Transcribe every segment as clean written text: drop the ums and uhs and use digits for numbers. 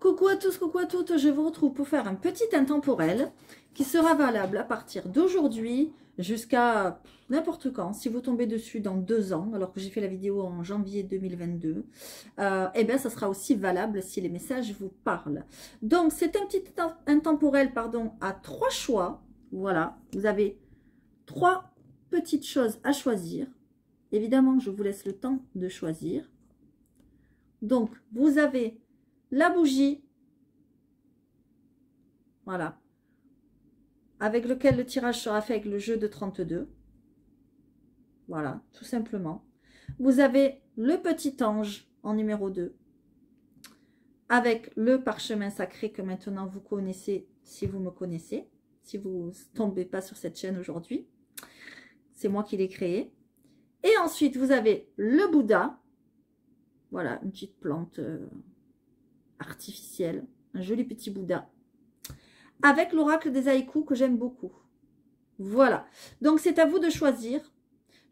Coucou à tous, coucou à toutes, je vous retrouve pour faire un petit intemporel qui sera valable à partir d'aujourd'hui jusqu'à n'importe quand. Si vous tombez dessus dans 2 ans, alors que j'ai fait la vidéo en janvier 2022, eh bien ça sera aussi valable si les messages vous parlent. Donc c'est un petit intemporel, pardon, à 3 choix. Voilà, vous avez 3 petites choses à choisir. Évidemment, je vous laisse le temps de choisir. Donc, vous avez la bougie, voilà, avec lequel le tirage sera fait avec le jeu de 32. Voilà, tout simplement. Vous avez le petit ange en numéro 2, avec le parchemin sacré que maintenant vous connaissez, si vous me connaissez, si vous ne tombez pas sur cette chaîne aujourd'hui. C'est moi qui l'ai créé. Et ensuite, vous avez le Bouddha. Voilà, une petite plante artificielle, un joli petit Bouddha. Avec l'oracle des haïkus que j'aime beaucoup. Voilà, donc c'est à vous de choisir.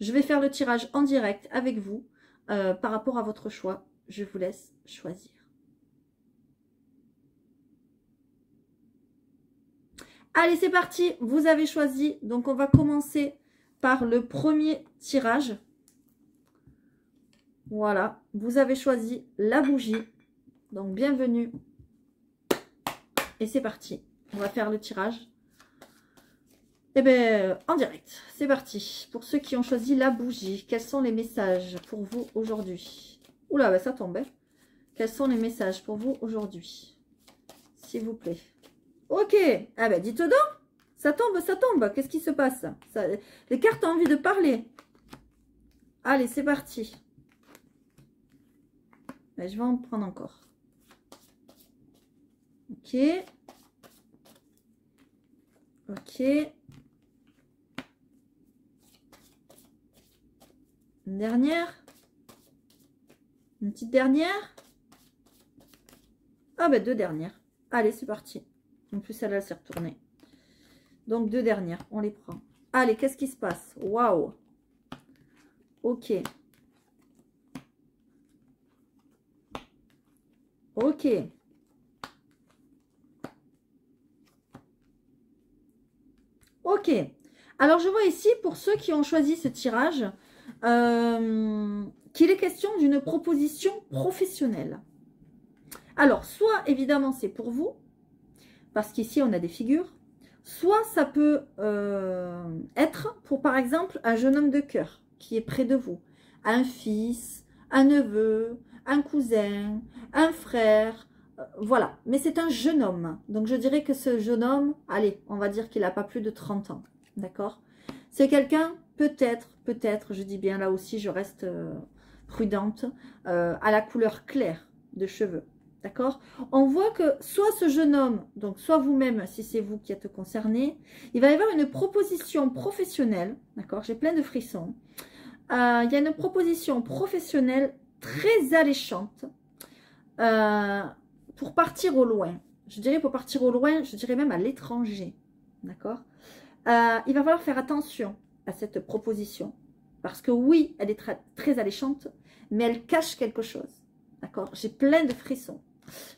Je vais faire le tirage en direct avec vous par rapport à votre choix. Je vous laisse choisir. Allez, c'est parti, vous avez choisi. Donc on va commencer par le premier tirage. Voilà, vous avez choisi la bougie. Donc bienvenue. Et c'est parti. On va faire le tirage. Eh bien, en direct. C'est parti. Pour ceux qui ont choisi la bougie, quels sont les messages pour vous aujourd'hui? Oula, bah ça tombe. Hein. Quels sont les messages pour vous aujourd'hui? S'il vous plaît. Ok. Ah ben, dites donc. Ça tombe, ça tombe. Qu'est-ce qui se passe? Ça, les cartes ont envie de parler. Allez, c'est parti. Ben, je vais en prendre encore. Ok. Ok. Une dernière. Une petite dernière. Ah ben 2 dernières. Allez, c'est parti. En plus, celle-là, elle s'est retournée. Donc 2 dernières, on les prend. Allez, qu'est-ce qui se passe? Waouh. Ok. Ok. Ok. Alors, je vois ici, pour ceux qui ont choisi ce tirage, qu'il est question d'une proposition professionnelle. Alors, soit, évidemment, c'est pour vous, parce qu'ici, on a des figures. Soit, ça peut être pour, par exemple, un jeune homme de cœur qui est près de vous. Un fils, un neveu, un cousin, un frère, voilà. Mais c'est un jeune homme. Donc, je dirais que ce jeune homme, allez, on va dire qu'il n'a pas plus de 30 ans. D'accord? C'est quelqu'un, peut-être, je dis bien là aussi, je reste prudente, à la couleur claire de cheveux. D'accord? On voit que soit ce jeune homme, donc soit vous-même, si c'est vous qui êtes concerné, il va y avoir une proposition professionnelle. D'accord? J'ai plein de frissons. Il y a une proposition professionnelle très alléchante pour partir au loin. Je dirais pour partir au loin, je dirais même à l'étranger. D'accord? Il va falloir faire attention à cette proposition. Parce que oui, elle est très alléchante, mais elle cache quelque chose. D'accord? J'ai plein de frissons.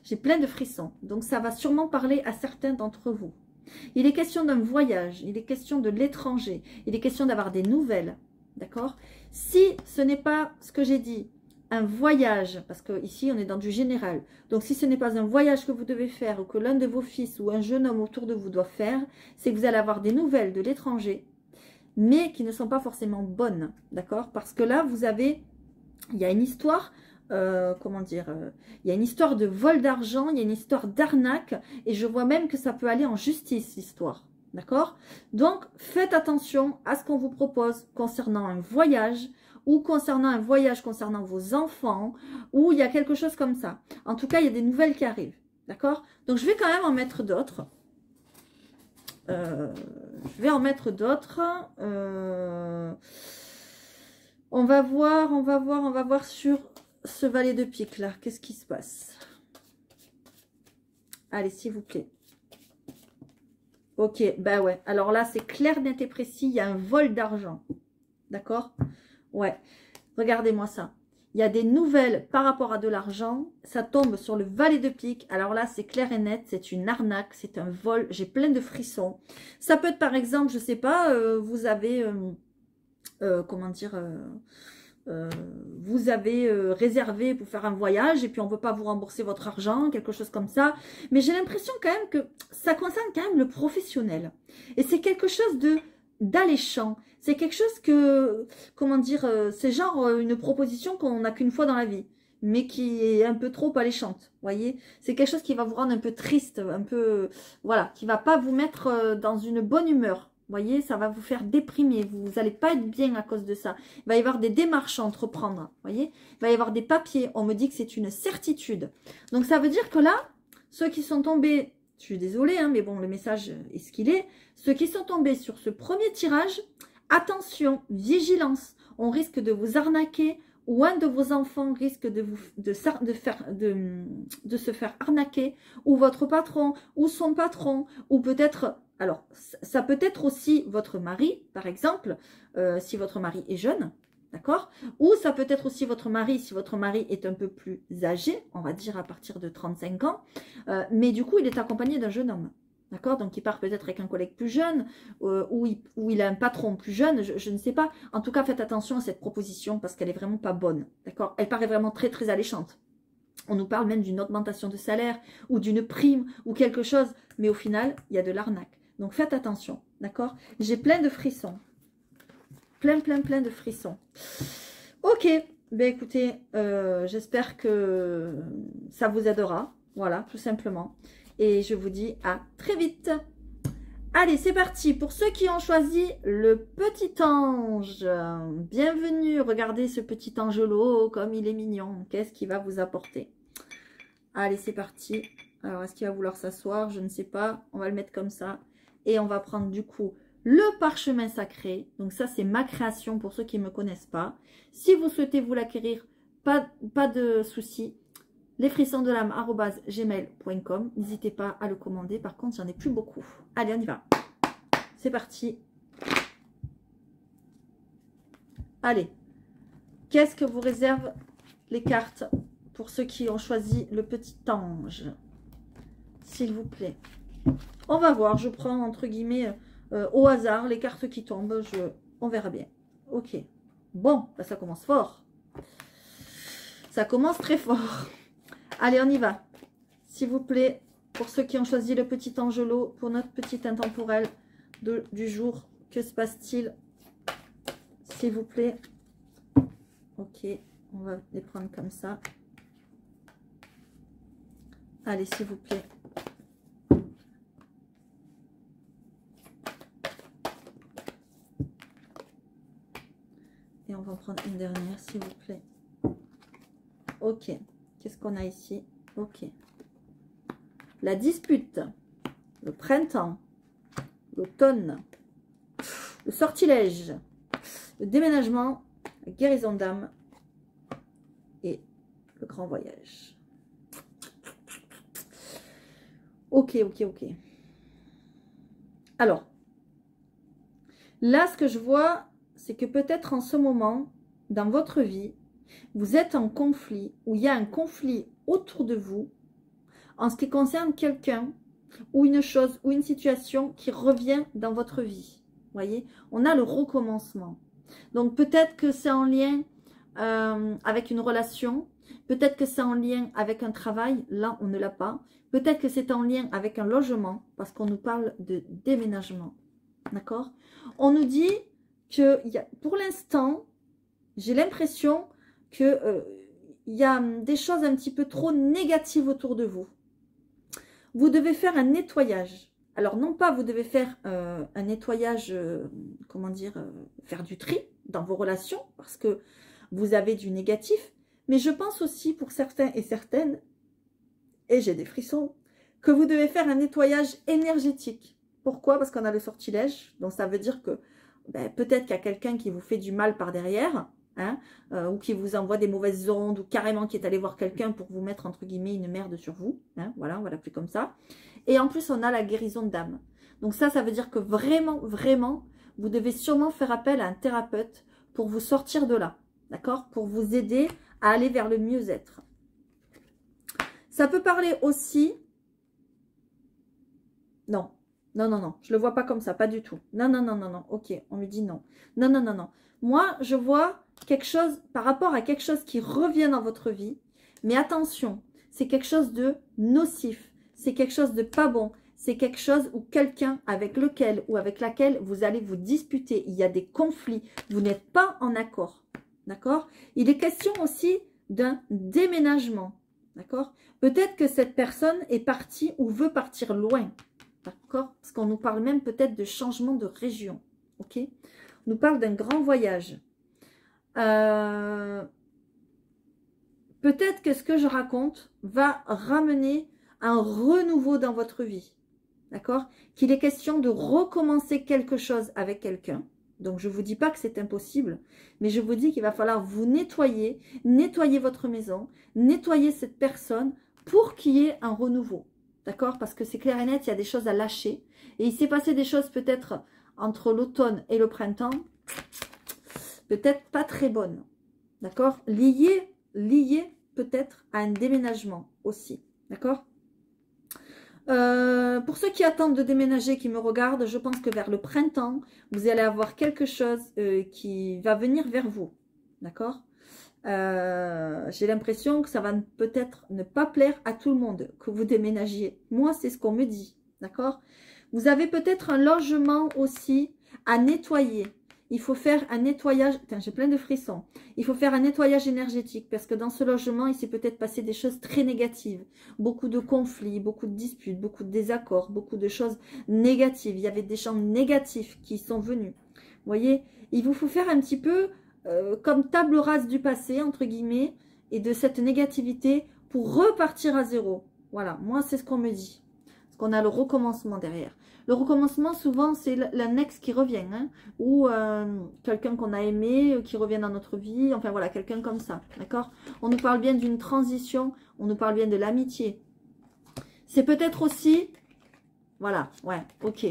J'ai plein de frissons. Donc, ça va sûrement parler à certains d'entre vous. Il est question d'un voyage. Il est question de l'étranger. Il est question d'avoir des nouvelles. D'accord? Si ce n'est pas ce que j'ai dit, un voyage, parce que ici on est dans du général. Donc, si ce n'est pas un voyage que vous devez faire ou que l'un de vos fils ou un jeune homme autour de vous doit faire, c'est que vous allez avoir des nouvelles de l'étranger, mais qui ne sont pas forcément bonnes. D'accord? Parce que là, vous avez, il y a une histoire... comment dire, il y a une histoire de vol d'argent, il y a une histoire d'arnaque, et je vois même que ça peut aller en justice, l'histoire. D'accord? Donc, faites attention à ce qu'on vous propose concernant un voyage, ou concernant un voyage concernant vos enfants, ou il y a quelque chose comme ça. En tout cas, il y a des nouvelles qui arrivent. D'accord? Donc, je vais quand même en mettre d'autres. Je vais en mettre d'autres. On va voir sur... ce valet de pique là, qu'est-ce qui se passe? Allez, s'il vous plaît. Ok, bah ouais. Alors là, c'est clair, net et précis. Il y a un vol d'argent. D'accord? Ouais. Regardez-moi ça. il y a des nouvelles par rapport à de l'argent. Ça tombe sur le valet de pique. Alors là, c'est clair et net. C'est une arnaque. C'est un vol. J'ai plein de frissons. Ça peut être par exemple, je sais pas, vous avez... comment dire... vous avez réservé pour faire un voyage et puis on ne peut pas vous rembourser votre argent, quelque chose comme ça. Mais j'ai l'impression quand même que ça concerne quand même le professionnel. Et c'est quelque chose d'alléchant. C'est quelque chose que, comment dire, c'est genre une proposition qu'on n'a qu'une fois dans la vie, mais qui est un peu trop alléchante, voyez. C'est quelque chose qui va vous rendre un peu triste, un peu, voilà, qui va pas vous mettre dans une bonne humeur. Voyez, ça va vous faire déprimer, vous n'allez pas être bien à cause de ça. Il va y avoir des démarches à entreprendre, voyez. Il va y avoir des papiers, on me dit que c'est une certitude. Donc ça veut dire que là, ceux qui sont tombés, je suis désolée, hein, mais bon, le message est ce qu'il est. Ceux qui sont tombés sur ce premier tirage, attention, vigilance, on risque de vous arnaquer ou un de vos enfants risque de se faire arnaquer, ou votre patron, ou son patron, ou peut-être... Alors, ça peut être aussi votre mari, par exemple, si votre mari est jeune, d'accord? Ou ça peut être aussi votre mari, si votre mari est un peu plus âgé, on va dire à partir de 35 ans, mais du coup, il est accompagné d'un jeune homme, d'accord? Donc, il part peut-être avec un collègue plus jeune, ou il a un patron plus jeune, je ne sais pas. En tout cas, faites attention à cette proposition parce qu'elle est vraiment pas bonne, d'accord? Elle paraît vraiment très, très alléchante. On nous parle même d'une augmentation de salaire, ou d'une prime, ou quelque chose, mais au final, il y a de l'arnaque. Donc, faites attention, d'accord? J'ai plein de frissons. Plein de frissons. Ok, ben écoutez, j'espère que ça vous aidera. Voilà, tout simplement. Et je vous dis à très vite. Allez, c'est parti. Pour ceux qui ont choisi le petit ange, bienvenue. Regardez ce petit angelot, comme il est mignon. Qu'est-ce qu'il va vous apporter? Allez, c'est parti. Alors, est-ce qu'il va vouloir s'asseoir? Je ne sais pas. On va le mettre comme ça. Et on va prendre du coup le parchemin sacré. Donc ça, c'est ma création pour ceux qui ne me connaissent pas. Si vous souhaitez vous l'acquérir, pas de souci. lesfrissonsdelame@gmail.com. N'hésitez pas à le commander. Par contre, j'en ai plus beaucoup. Allez, on y va. C'est parti. Allez. Qu'est-ce que vous réservent les cartes pour ceux qui ont choisi le petit ange? S'il vous plaît. On va voir, je prends entre guillemets au hasard les cartes qui tombent, on verra bien. Ok, bon, bah, ça commence fort. Ça commence très fort. Allez, on y va. S'il vous plaît, pour ceux qui ont choisi le petit angelot, pour notre petit intemporel du jour, que se passe-t-il? S'il vous plaît. Ok, on va les prendre comme ça. Allez, s'il vous plaît. Et on va en prendre une dernière, s'il vous plaît. Ok. Qu'est-ce qu'on a ici? Ok. La dispute. Le printemps. L'automne. Le sortilège. Le déménagement. La guérison d'âme. Et le grand voyage. Ok. Alors. Là, ce que je vois... c'est que peut-être en ce moment, dans votre vie, vous êtes en conflit, ou il y a un conflit autour de vous, en ce qui concerne quelqu'un, ou une chose, ou une situation qui revient dans votre vie. Vous voyez, on a le recommencement. Donc peut-être que c'est en lien avec une relation, peut-être que c'est en lien avec un travail, là on ne l'a pas. Peut-être que c'est en lien avec un logement, parce qu'on nous parle de déménagement. D'accord? On nous dit... que pour l'instant, j'ai l'impression que il y a des choses un petit peu trop négatives autour de vous. Vous devez faire un nettoyage. Alors, non pas vous devez faire un nettoyage, comment dire, faire du tri dans vos relations, parce que vous avez du négatif, mais je pense aussi pour certains et certaines, et j'ai des frissons, que vous devez faire un nettoyage énergétique. Pourquoi? Parce qu'on a le sortilège, donc ça veut dire que ben, peut-être qu'il y a quelqu'un qui vous fait du mal par derrière, hein, ou qui vous envoie des mauvaises ondes, ou carrément qui est allé voir quelqu'un pour vous mettre, entre guillemets, une merde sur vous. Hein, voilà, on va l'appeler comme ça. Et en plus, on a la guérison d'âme. Donc ça veut dire que vraiment, vous devez sûrement faire appel à un thérapeute pour vous sortir de là. D'accord? Pour vous aider à aller vers le mieux-être. Ça peut parler aussi... Non, non, non, non, je ne le vois pas comme ça, pas du tout. Non, non, non, non, non, ok, on lui dit non. Non, non, non, non. Moi, je vois quelque chose par rapport à quelque chose qui revient dans votre vie. Mais attention, c'est quelque chose de nocif. C'est quelque chose de pas bon. C'est quelque chose où quelqu'un avec lequel ou avec laquelle vous allez vous disputer. Il y a des conflits. Vous n'êtes pas en accord. D'accord? Il est question aussi d'un déménagement. D'accord? Peut-être que cette personne est partie ou veut partir loin. D'accord? Parce qu'on nous parle même peut-être de changement de région. Ok? On nous parle d'un grand voyage. Peut-être que ce que je raconte va ramener un renouveau dans votre vie. D'accord? Qu'il est question de recommencer quelque chose avec quelqu'un. Donc, je ne vous dis pas que c'est impossible, mais je vous dis qu'il va falloir vous nettoyer, nettoyer votre maison, nettoyer cette personne pour qu'il y ait un renouveau. D'accord? Parce que c'est clair et net, il y a des choses à lâcher. Et il s'est passé des choses peut-être entre l'automne et le printemps, peut-être pas très bonnes. D'accord? Liées peut-être à un déménagement aussi. D'accord? Pour ceux qui attendent de déménager, qui me regardent, je pense que vers le printemps, vous allez avoir quelque chose qui va venir vers vous. D'accord? J'ai l'impression que ça va peut-être ne pas plaire à tout le monde que vous déménagiez. Moi, c'est ce qu'on me dit. D'accord? Vous avez peut-être un logement aussi à nettoyer. Il faut faire un nettoyage. Putain, j'ai plein de frissons. Il faut faire un nettoyage énergétique parce que dans ce logement, il s'est peut-être passé des choses très négatives. Beaucoup de conflits, beaucoup de disputes, beaucoup de désaccords, beaucoup de choses négatives. Il y avait des gens négatifs qui sont venus. Vous voyez, il vous faut faire un petit peu comme table rase du passé, entre guillemets, et de cette négativité pour repartir à zéro. Voilà, moi, c'est ce qu'on me dit. Parce qu'on a le recommencement derrière. Le recommencement, souvent, c'est l'annexe qui revient. Hein, ou quelqu'un qu'on a aimé, qui revient dans notre vie. Enfin, voilà, quelqu'un comme ça. D'accord? On nous parle bien d'une transition. On nous parle bien de l'amitié. C'est peut-être aussi... Voilà, ouais, ok.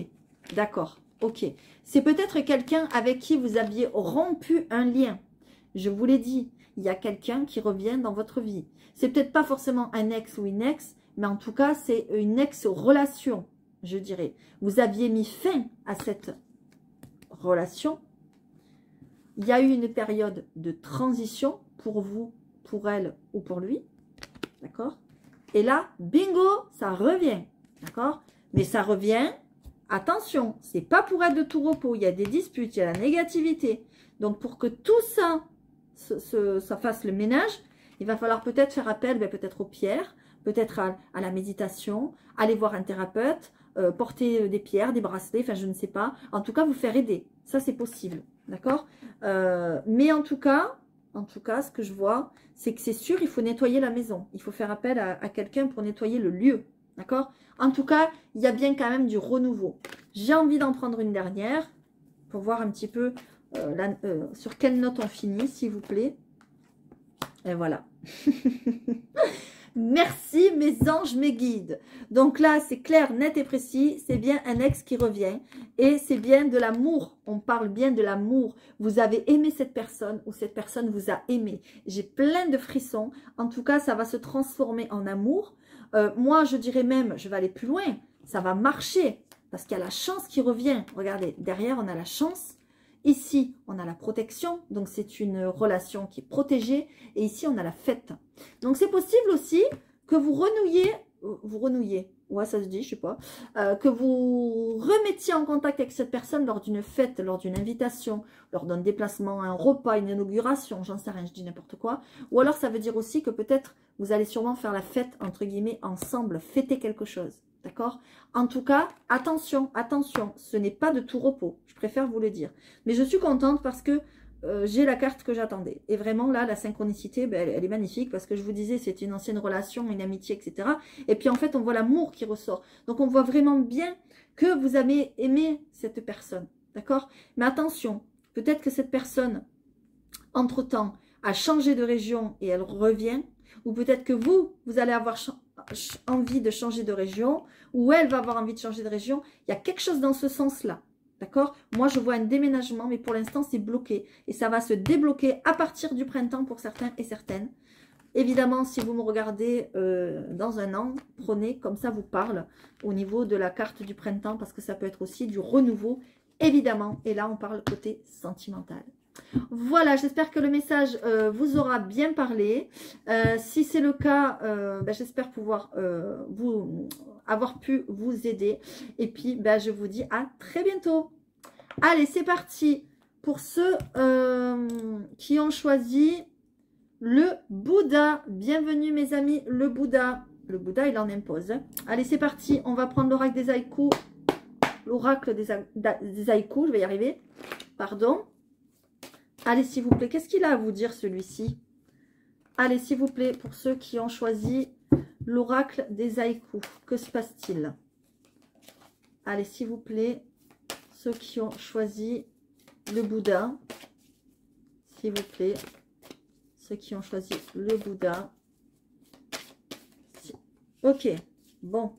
D'accord, ok. C'est peut-être quelqu'un avec qui vous aviez rompu un lien. Je vous l'ai dit, il y a quelqu'un qui revient dans votre vie. C'est peut-être pas forcément un ex ou une ex, mais en tout cas, c'est une ex-relation, je dirais. Vous aviez mis fin à cette relation. Il y a eu une période de transition pour vous, pour elle ou pour lui. D'accord? Et là, bingo, ça revient. D'accord? Mais ça revient, attention, c'est pas pour être de tout repos. Il y a des disputes, il y a la négativité. Donc, pour que tout ça, ça fasse le ménage, il va falloir peut-être faire appel, peut-être aux pierres, peut-être à la méditation, aller voir un thérapeute, porter des pierres, des bracelets, enfin je ne sais pas. En tout cas, vous faire aider. Ça, c'est possible. D'accord? Mais en tout cas, ce que je vois, c'est que c'est sûr, il faut nettoyer la maison. Il faut faire appel à quelqu'un pour nettoyer le lieu. D'accord? En tout cas, il y a bien quand même du renouveau. J'ai envie d'en prendre une dernière pour voir un petit peu sur quelle note on finit, s'il vous plaît. Et voilà. Merci mes anges, mes guides. Donc là, c'est clair, net et précis. C'est bien un ex qui revient. Et c'est bien de l'amour. On parle bien de l'amour. Vous avez aimé cette personne ou cette personne vous a aimé. J'ai plein de frissons. En tout cas, ça va se transformer en amour. Moi, je dirais même, je vais aller plus loin. Ça va marcher parce qu'il y a la chance qui revient. Regardez, derrière, on a la chance. Ici, on a la protection, donc c'est une relation qui est protégée. Et ici, on a la fête. Donc, c'est possible aussi que vous renouiez, ouais, ça se dit, je sais pas, que vous remettiez en contact avec cette personne lors d'une fête, lors d'une invitation, lors d'un déplacement, un repas, une inauguration, j'en sais rien, je dis n'importe quoi. Ou alors, ça veut dire aussi que peut-être, vous allez sûrement faire la fête, entre guillemets, ensemble, fêter quelque chose. D'accord? En tout cas, attention, attention, ce n'est pas de tout repos. Je préfère vous le dire. Mais je suis contente parce que j'ai la carte que j'attendais. Et vraiment, là, la synchronicité, ben, elle est magnifique parce que je vous disais, c'est une ancienne relation, une amitié, etc. Et puis, en fait, on voit l'amour qui ressort. Donc, on voit vraiment bien que vous avez aimé cette personne. D'accord? Mais attention, peut-être que cette personne, entre-temps, a changé de région et elle revient. Ou peut-être que vous allez avoir envie de changer de région, ou elle va avoir envie de changer de région. Il y a quelque chose dans ce sens-là. D'accord? Moi, je vois un déménagement, mais pour l'instant, c'est bloqué. Et ça va se débloquer à partir du printemps pour certains et certaines. Évidemment, si vous me regardez dans un an, prenez, comme ça vous parle, au niveau de la carte du printemps, parce que ça peut être aussi du renouveau, évidemment. Et là, on parle côté sentimental. Voilà, j'espère que le message vous aura bien parlé. Si c'est le cas, ben, j'espère pouvoir avoir pu vous aider. Et puis, ben, je vous dis à très bientôt. Allez, c'est parti pour ceux qui ont choisi le Bouddha. Bienvenue mes amis, le Bouddha. Le Bouddha, il en impose. Allez, c'est parti. On va prendre l'oracle des haïkus. L'oracle des haïkus, je vais y arriver. Pardon. Allez, s'il vous plaît, qu'est-ce qu'il a à vous dire, celui-ci? Allez, s'il vous plaît, pour ceux qui ont choisi l'oracle des haïkus, que se passe-t-il? Allez, s'il vous plaît, ceux qui ont choisi le Bouddha, s'il vous plaît, ceux qui ont choisi le Bouddha. Ok, bon.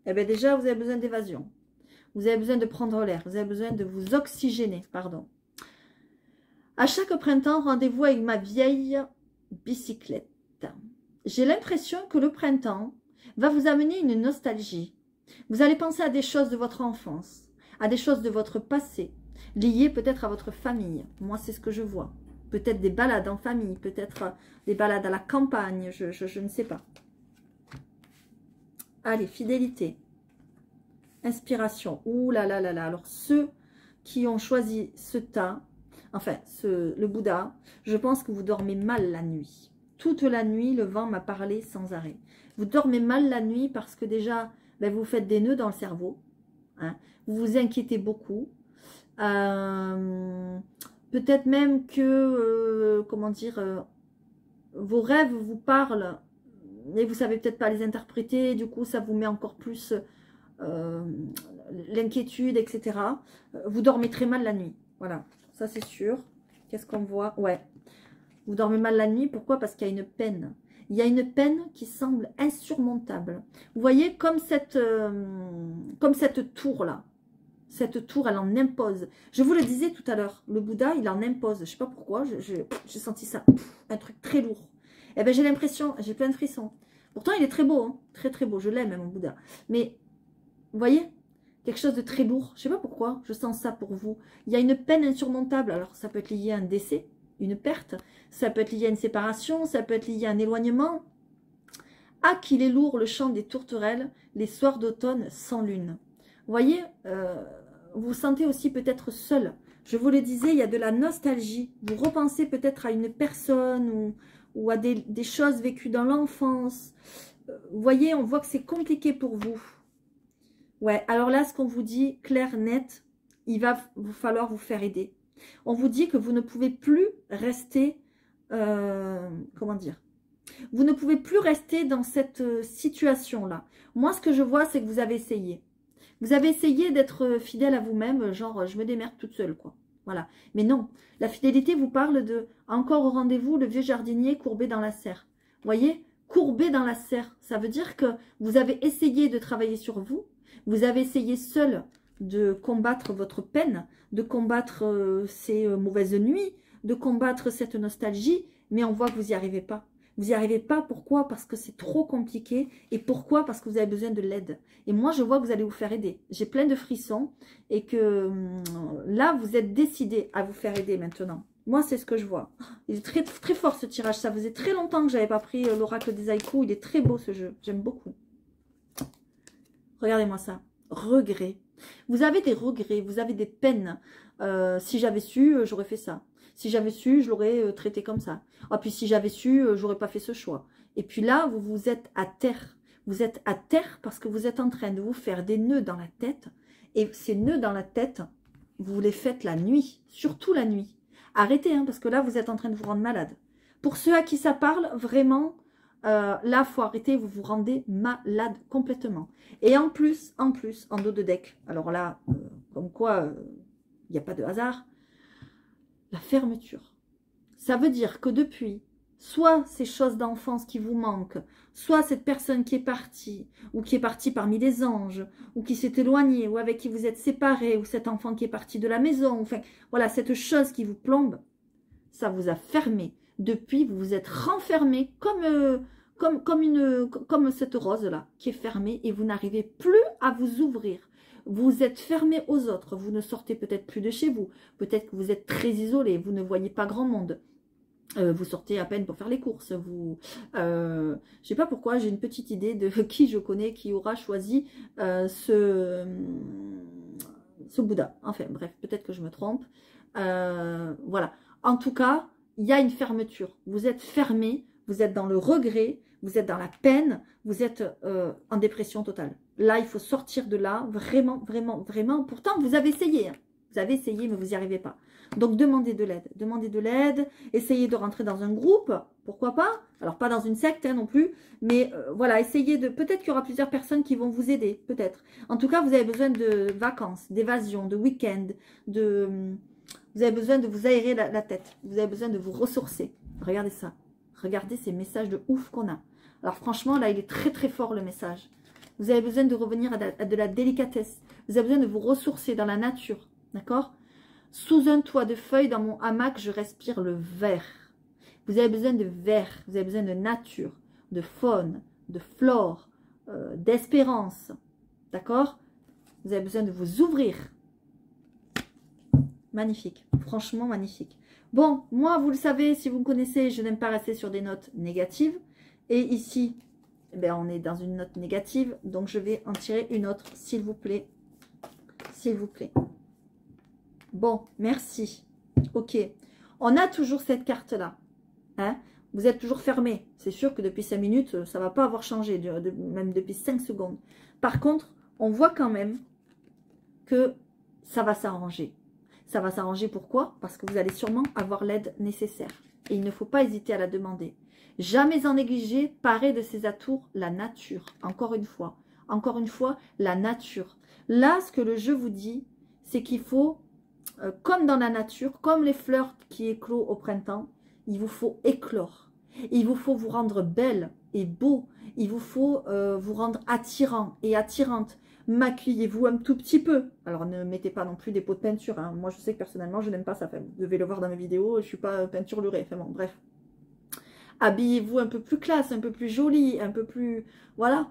Eh bien, déjà, vous avez besoin d'évasion. Vous avez besoin de prendre l'air. Vous avez besoin de vous oxygéner, pardon. À chaque printemps, rendez-vous avec ma vieille bicyclette. J'ai l'impression que le printemps va vous amener une nostalgie. Vous allez penser à des choses de votre enfance, à des choses de votre passé, liées peut-être à votre famille. Moi, c'est ce que je vois. Peut-être des balades en famille, peut-être des balades à la campagne, je ne sais pas. Allez, fidélité. Inspiration. Ouh là là là là. Alors, ceux qui ont choisi ce tas, enfin, le Bouddha, je pense que vous dormez mal la nuit. Toute la nuit, le vent m'a parlé sans arrêt. Vous dormez mal la nuit parce que déjà, ben, vous faites des nœuds dans le cerveau. Hein, vous vous inquiétez beaucoup. Peut-être même que, comment dire, vos rêves vous parlent, mais vous ne savez peut-être pas les interpréter. Du coup, ça vous met encore plus l'inquiétude, etc. Vous dormez très mal la nuit. Voilà. Ça, c'est sûr. Qu'est-ce qu'on voit? Ouais. Vous dormez mal la nuit. Pourquoi? Parce qu'il y a une peine. Il y a une peine qui semble insurmontable. Vous voyez, comme cette tour-là. Cette tour, elle en impose. Je vous le disais tout à l'heure. Le Bouddha, il en impose. Je ne sais pas pourquoi. J'ai senti ça. Un truc très lourd. Eh bien, j'ai l'impression, j'ai plein de frissons. Pourtant, il est très beau. Hein, très, très beau. Je l'aime, mon Bouddha. Mais, vous voyez, quelque chose de très lourd. Je ne sais pas pourquoi, je sens ça pour vous. Il y a une peine insurmontable. Alors, ça peut être lié à un décès, une perte. Ça peut être lié à une séparation. Ça peut être lié à un éloignement. Ah, qu'il est lourd le chant des tourterelles, les soirs d'automne sans lune. Vous voyez, vous vous sentez aussi peut-être seul. Je vous le disais, il y a de la nostalgie. Vous repensez peut-être à une personne ou à des choses vécues dans l'enfance. Vous voyez, on voit que c'est compliqué pour vous. Ouais, alors là, ce qu'on vous dit, clair, net, il va vous falloir vous faire aider. On vous dit que vous ne pouvez plus rester, comment dire, vous ne pouvez plus rester dans cette situation-là. Moi, ce que je vois, c'est que vous avez essayé. Vous avez essayé d'être fidèle à vous-même, genre, je me démerde toute seule, quoi. Voilà. Mais non, la fidélité vous parle de, encore au rendez-vous, le vieux jardinier courbé dans la serre. Vous voyez, courbé dans la serre, ça veut dire que vous avez essayé de travailler sur vous. Vous avez essayé seul de combattre votre peine, de combattre ces mauvaises nuits, de combattre cette nostalgie, mais on voit que vous n'y arrivez pas. Vous n'y arrivez pas, pourquoi? Parce que c'est trop compliqué. Et pourquoi? Parce que vous avez besoin de l'aide. Et moi, je vois que vous allez vous faire aider. J'ai plein de frissons et que là, vous êtes décidé à vous faire aider maintenant. Moi, c'est ce que je vois. Il est très, très fort ce tirage. Ça faisait très longtemps que je n'avais pas pris l'oracle des haïkus. Il est très beau ce jeu. J'aime beaucoup. Regardez-moi ça. Regret. Vous avez des regrets, vous avez des peines. Si j'avais su, j'aurais fait ça. Si j'avais su, je l'aurais traité comme ça. Ah, puis si j'avais su, j'aurais pas fait ce choix. Et puis là, vous êtes à terre. Vous êtes à terre parce que vous êtes en train de vous faire des nœuds dans la tête. Et ces nœuds dans la tête, vous les faites la nuit. Surtout la nuit. Arrêtez, hein, parce que là, vous êtes en train de vous rendre malade. Pour ceux à qui ça parle, vraiment... là, il faut arrêter, vous vous rendez malade complètement. Et en plus, en dos de deck, alors là, comme quoi, il n'y a pas de hasard, la fermeture. Ça veut dire que depuis soit ces choses d'enfance qui vous manquent, soit cette personne qui est partie, ou qui est partie parmi les anges, ou qui s'est éloignée, ou avec qui vous êtes séparés, ou cet enfant qui est parti de la maison, enfin, voilà, cette chose qui vous plombe, ça vous a fermé. Depuis, vous vous êtes renfermé comme cette rose-là, qui est fermée, et vous n'arrivez plus à vous ouvrir. Vous êtes fermé aux autres, vous ne sortez peut-être plus de chez vous, peut-être que vous êtes très isolé, vous ne voyez pas grand monde. Vous sortez à peine pour faire les courses. Je sais pas pourquoi, j'ai une petite idée de qui je connais qui aura choisi ce Bouddha. Enfin bref, peut-être que je me trompe. Voilà. En tout cas, il y a une fermeture. Vous êtes fermé, vous êtes dans le regret, vous êtes dans la peine, vous êtes en dépression totale. Là, il faut sortir de là, vraiment, vraiment, vraiment. Pourtant, vous avez essayé. Hein. Vous avez essayé, mais vous n'y arrivez pas. Donc, demandez de l'aide. Demandez de l'aide. Essayez de rentrer dans un groupe. Pourquoi pas? Alors, pas dans une secte hein, non plus. Mais voilà, essayez de... Peut-être qu'il y aura plusieurs personnes qui vont vous aider. Peut-être. En tout cas, vous avez besoin de vacances, d'évasion, de week-end. Vous avez besoin de vous aérer la tête. Vous avez besoin de vous ressourcer. Regardez ça. Regardez ces messages de ouf qu'on a. Alors, franchement, là, il est très, très fort le message. Vous avez besoin de revenir à de la délicatesse. Vous avez besoin de vous ressourcer dans la nature. D'accord? Sous un toit de feuilles, dans mon hamac, je respire le vert. Vous avez besoin de vert, vous avez besoin de nature, de faune, de flore, d'espérance. D'accord? Vous avez besoin de vous ouvrir. Magnifique, franchement magnifique. Bon, moi, vous le savez, si vous me connaissez, je n'aime pas rester sur des notes négatives. Et ici, eh bien, on est dans une note négative, donc je vais en tirer une autre, s'il vous plaît. S'il vous plaît. Bon, merci. Ok. On a toujours cette carte-là. Hein? Vous êtes toujours fermé. C'est sûr que depuis 5 minutes, ça ne va pas avoir changé, même depuis 5 secondes. Par contre, on voit quand même que ça va s'arranger. Ça va s'arranger pourquoi? Parce que vous allez sûrement avoir l'aide nécessaire. Et il ne faut pas hésiter à la demander. Jamais en négliger, paré de ses atours, la nature. Encore une fois, la nature. Là, ce que le jeu vous dit, c'est qu'il faut... comme dans la nature, comme les fleurs qui éclosent au printemps, il vous faut éclore. Il vous faut vous rendre belle et beau. Il vous faut vous rendre attirant et attirante. Maquillez-vous un tout petit peu. Alors, ne mettez pas non plus des pots de peinture. Hein. Moi, je sais que personnellement, je n'aime pas ça. Enfin, vous devez le voir dans mes vidéos. Je ne suis pas peinture lurée. Enfin bon, bref. Habillez-vous un peu plus classe, un peu plus jolie, un peu plus... Voilà.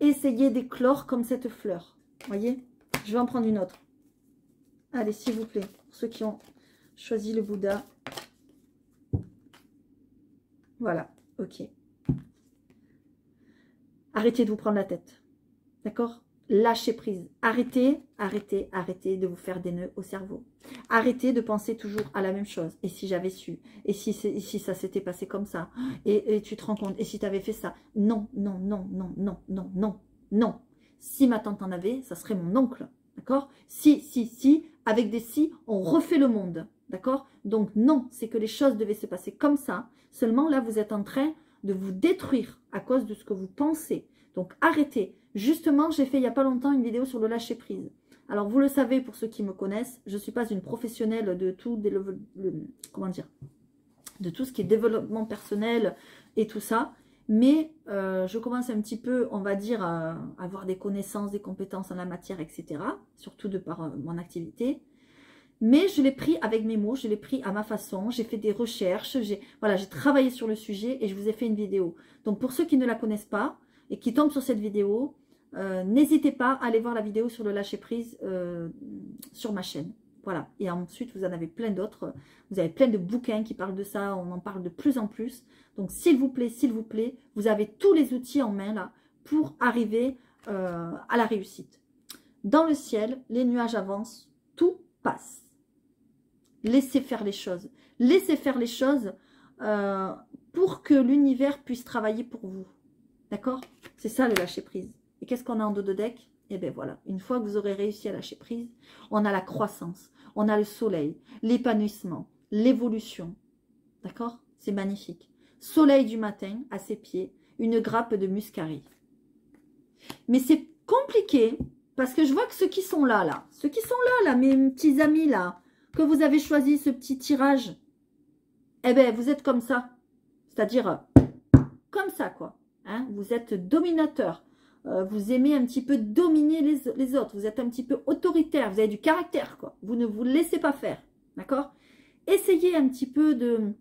Essayez d'éclore comme cette fleur. Voyez? Je vais en prendre une autre. Allez, s'il vous plaît, pour ceux qui ont choisi le Bouddha. Voilà, ok. Arrêtez de vous prendre la tête. D'accord? Lâchez prise. Arrêtez de vous faire des nœuds au cerveau. Arrêtez de penser toujours à la même chose. Et si j'avais su? Et si ça s'était passé comme ça? Et tu te rends compte? Et si tu avais fait ça? Non, non, non, non, non, non, non, non. Si ma tante en avait, ça serait mon oncle. D'accord? Si, avec des si, on refait le monde. D'accord? Donc non, c'est que les choses devaient se passer comme ça. Seulement là, vous êtes en train de vous détruire à cause de ce que vous pensez. Donc arrêtez. Justement, j'ai fait il n'y a pas longtemps une vidéo sur le lâcher prise. Alors vous le savez pour ceux qui me connaissent, je ne suis pas une professionnelle de tout, comment dire, de tout ce qui est développement personnel et tout ça. Mais je commence un petit peu, on va dire, à avoir des connaissances, des compétences en la matière, etc. Surtout de par mon activité. Mais je l'ai pris avec mes mots, je l'ai pris à ma façon. J'ai fait des recherches, j'ai travaillé sur le sujet et je vous ai fait une vidéo. Donc pour ceux qui ne la connaissent pas et qui tombent sur cette vidéo, n'hésitez pas à aller voir la vidéo sur le lâcher prise sur ma chaîne. Voilà, et ensuite vous en avez plein d'autres, vous avez plein de bouquins qui parlent de ça, on en parle de plus en plus. Donc s'il vous plaît, vous avez tous les outils en main là pour arriver à la réussite. Dans le ciel, les nuages avancent, tout passe. Laissez faire les choses. Laissez faire les choses pour que l'univers puisse travailler pour vous. D'accord? C'est ça le lâcher prise. Et qu'est-ce qu'on a en dos de deck? Et bien voilà, une fois que vous aurez réussi à lâcher prise, on a la croissance, on a le soleil, l'épanouissement, l'évolution. D'accord? C'est magnifique. Soleil du matin, à ses pieds, une grappe de muscari. Mais c'est compliqué, parce que je vois que ceux qui sont là, mes petits amis là, que vous avez choisi ce petit tirage, eh bien, vous êtes comme ça. C'est-à-dire, comme ça, quoi. Hein, vous êtes dominateur. Vous aimez un petit peu dominer les autres. Vous êtes un petit peu autoritaire. Vous avez du caractère, quoi. Vous ne vous laissez pas faire. D'accord? Essayez un petit peu de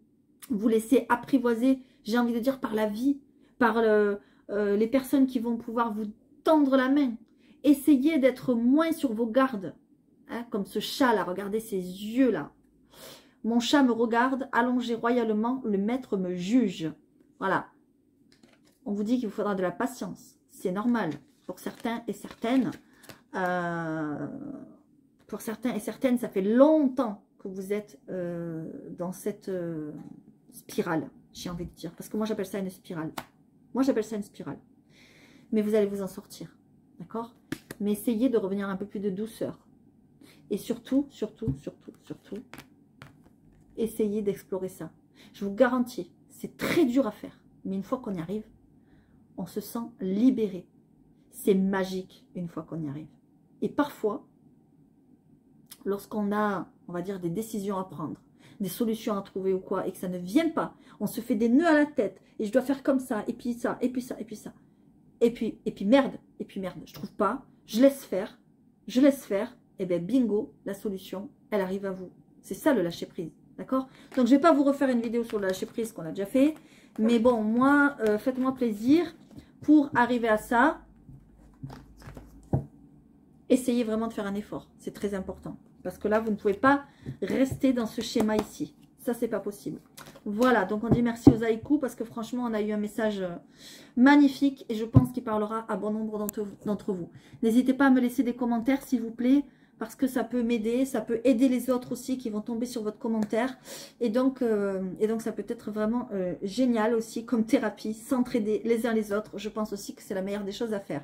vous laisser apprivoiser, j'ai envie de dire, par la vie, par les personnes qui vont pouvoir vous tendre la main. Essayez d'être moins sur vos gardes. Hein, comme ce chat-là. Regardez ses yeux-là. Mon chat me regarde, allongé royalement, le maître me juge. Voilà. On vous dit qu'il vous faudra de la patience. C'est normal pour certains et certaines. Pour certains et certaines, ça fait longtemps que vous êtes dans cette spirale, j'ai envie de dire. Parce que moi, j'appelle ça une spirale. Moi, j'appelle ça une spirale. Mais vous allez vous en sortir. D'accord? Mais essayez de revenir un peu plus de douceur. Et surtout, surtout, essayez d'explorer ça. Je vous garantis, c'est très dur à faire. Mais une fois qu'on y arrive, on se sent libéré. C'est magique une fois qu'on y arrive. Et parfois, lorsqu'on a, on va dire, des décisions à prendre, des solutions à trouver ou quoi, et que ça ne vient pas, on se fait des nœuds à la tête, et je dois faire comme ça, et puis ça, et puis ça, et puis ça. Et puis merde, je trouve pas, je laisse faire, et bien bingo, la solution, elle arrive à vous. C'est ça le lâcher prise, d'accord? Donc je vais pas vous refaire une vidéo sur le lâcher prise qu'on a déjà fait, mais bon, moi, faites-moi plaisir, pour arriver à ça, essayez vraiment de faire un effort, c'est très important. Parce que là, vous ne pouvez pas rester dans ce schéma ici. Ça, c'est pas possible. Voilà, donc on dit merci aux haïkus parce que franchement, on a eu un message magnifique et je pense qu'il parlera à bon nombre d'entre vous. N'hésitez pas à me laisser des commentaires, s'il vous plaît, parce que ça peut m'aider, ça peut aider les autres aussi qui vont tomber sur votre commentaire. Et donc ça peut être vraiment génial aussi comme thérapie, s'entraider les uns les autres. Je pense aussi que c'est la meilleure des choses à faire.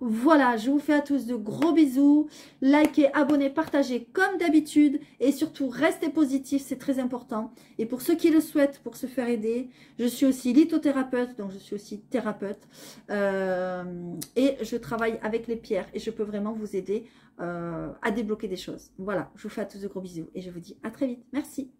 Voilà, je vous fais à tous de gros bisous. Likez, abonnez, partagez comme d'habitude. Et surtout, restez positifs, c'est très important. Et pour ceux qui le souhaitent, pour se faire aider, je suis aussi lithothérapeute, donc je suis aussi thérapeute. Et je travaille avec les pierres et je peux vraiment vous aider à débloquer des choses. Voilà, je vous fais à tous de gros bisous. Et je vous dis à très vite. Merci.